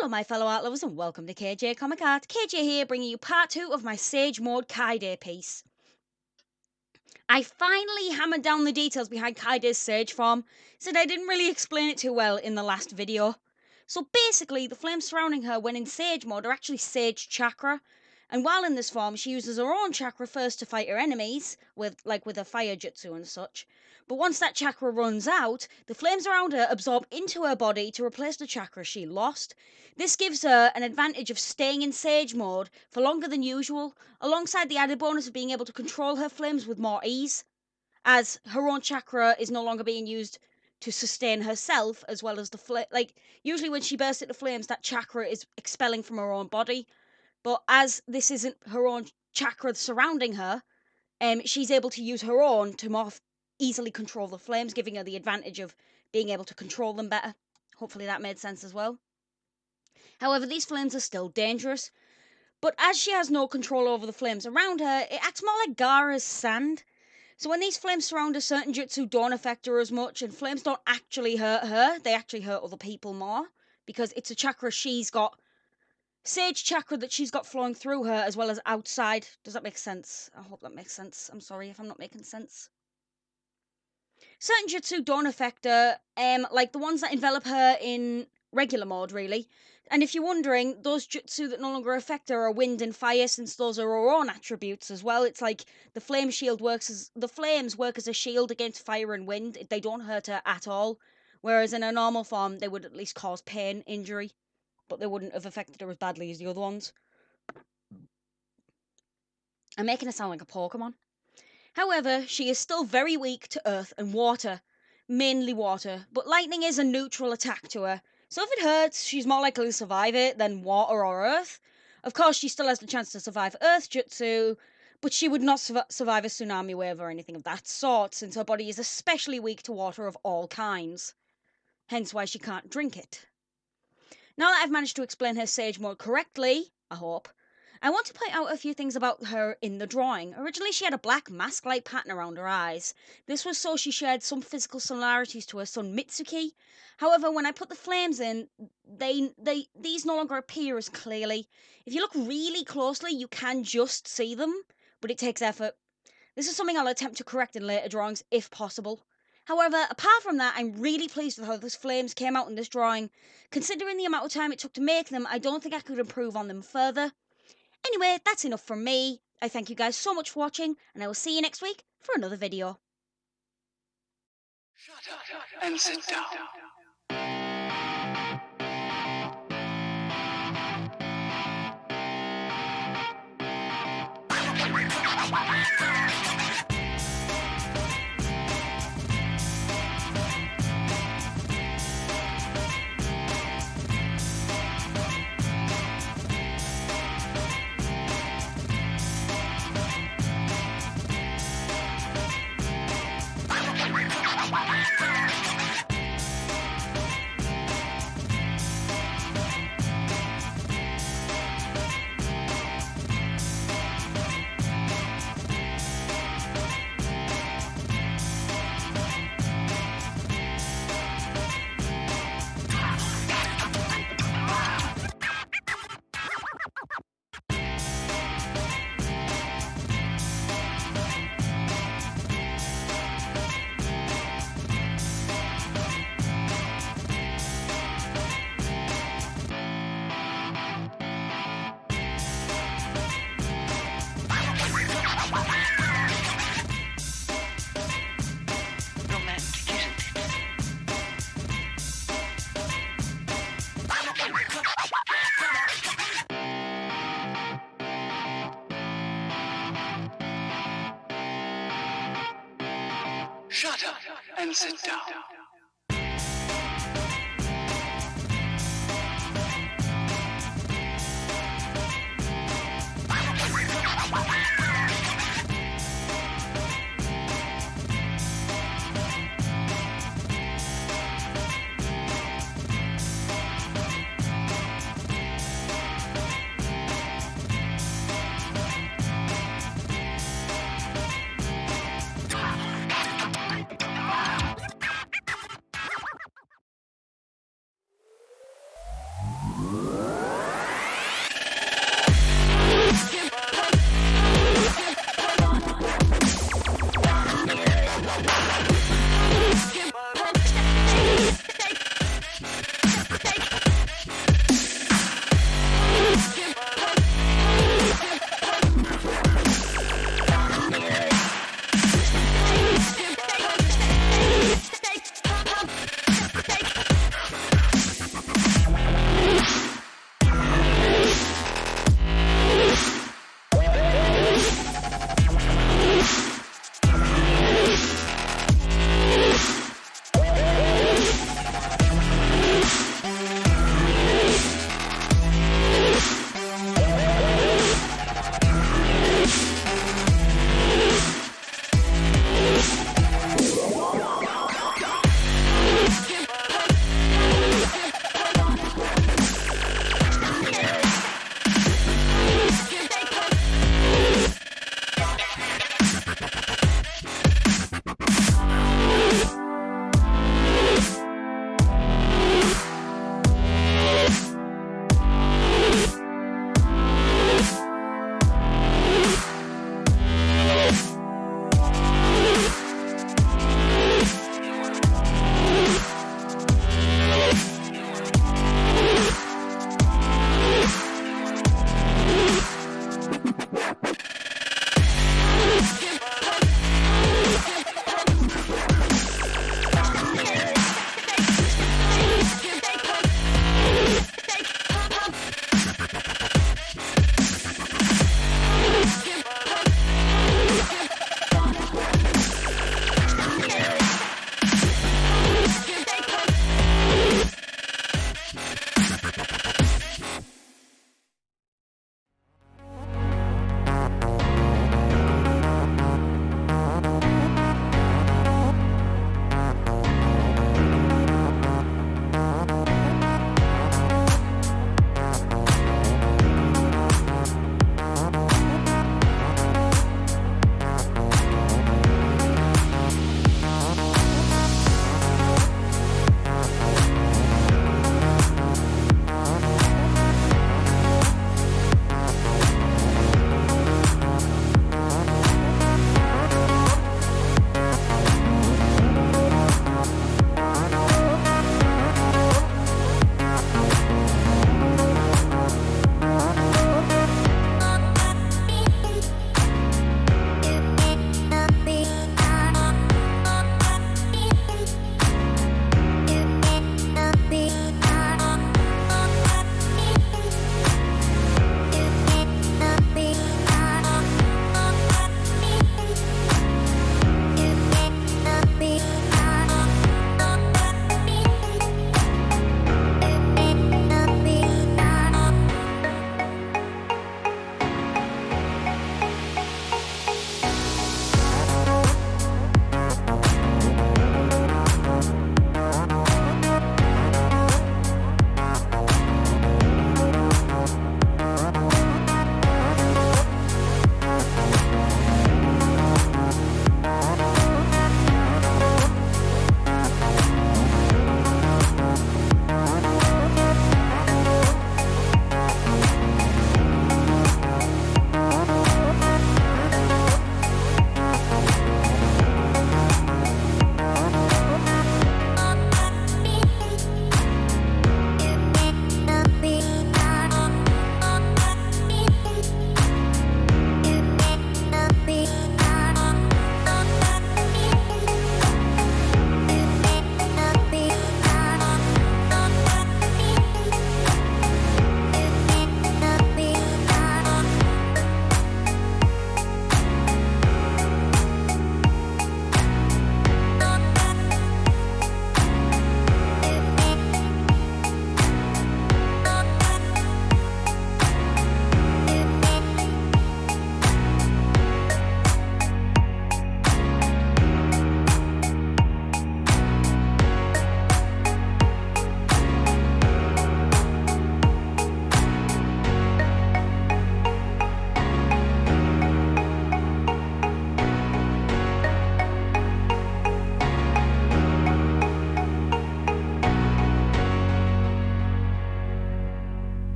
Hello my fellow art lovers and welcome to KayJayComicArt. KJ here bringing you part 2 of my Sage Mode Kaede piece. I finally hammered down the details behind Kaede's Sage form, since I didn't really explain it too well in the last video. So basically, the flames surrounding her when in Sage Mode are actually Sage Chakra, and while in this form she uses her own chakra first to fight her enemies, with a fire jutsu and such. But once that chakra runs out, the flames around her absorb into her body to replace the chakra she lost. This gives her an advantage of staying in Sage Mode for longer than usual, alongside the added bonus of being able to control her flames with more ease, as her own chakra is no longer being used to sustain herself as well as the usually when she bursts into flames, that chakra is expelling from her own body, but as this isn't her own chakra surrounding her, she's able to use her own to more easily control the flames, giving her the advantage of being able to control them better. Hopefully that made sense as well. However, these flames are still dangerous, but as she has no control over the flames around her, it acts more like Gaara's sand. So when these flames surround her, certain jutsu don't affect her as much, and flames don't actually hurt her, they actually hurt other people more, because it's a chakra she's got, Sage chakra that she's got flowing through her as well as outside. Does that make sense? I hope that makes sense. I'm sorry if I'm not making sense. Certain jutsu don't affect her, like the ones that envelop her in regular mode, really. And if you're wondering, those jutsu that no longer affect her are wind and fire, since those are her own attributes as well. It's like the flame shield the flames work as a shield against fire and wind. They don't hurt her at all. Whereas in a normal form, they would at least cause pain, injury, but they wouldn't have affected her as badly as the other ones. I'm making her sound like a Pokemon. However, she is still very weak to earth and water, mainly water, but lightning is a neutral attack to her, so if it hurts, she's more likely to survive it than water or earth. Of course, she still has the chance to survive earth jutsu, but she would not survive a tsunami wave or anything of that sort, since her body is especially weak to water of all kinds, hence why she can't drink it. Now that I've managed to explain her Sage Mode correctly, I hope, I want to point out a few things about her in the drawing. Originally, she had a black mask-like pattern around her eyes. This was so she shared some physical similarities to her son Mitsuki. However, when I put the flames in, these no longer appear as clearly. If you look really closely, you can just see them, but it takes effort. This is something I'll attempt to correct in later drawings, if possible. However, apart from that, I'm really pleased with how those flames came out in this drawing. Considering the amount of time it took to make them, I don't think I could improve on them further. Anyway, that's enough from me. I thank you guys so much for watching, and I will see you next week for another video. Shut up and sit down. Shut up and sit down.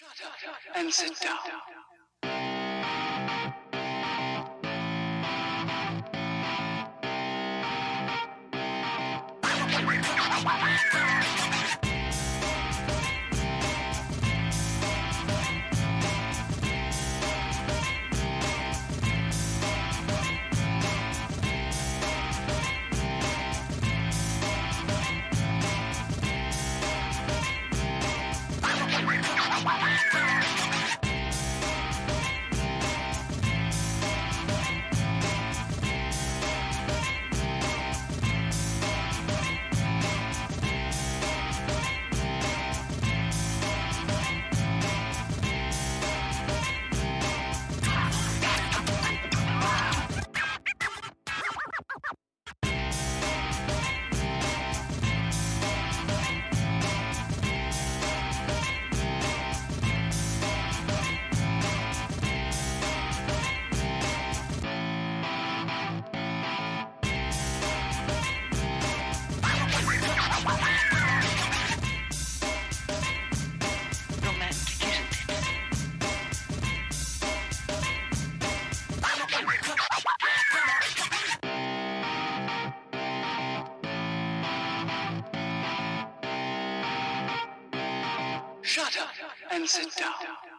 Shut up and sit down. Shut up and sit down.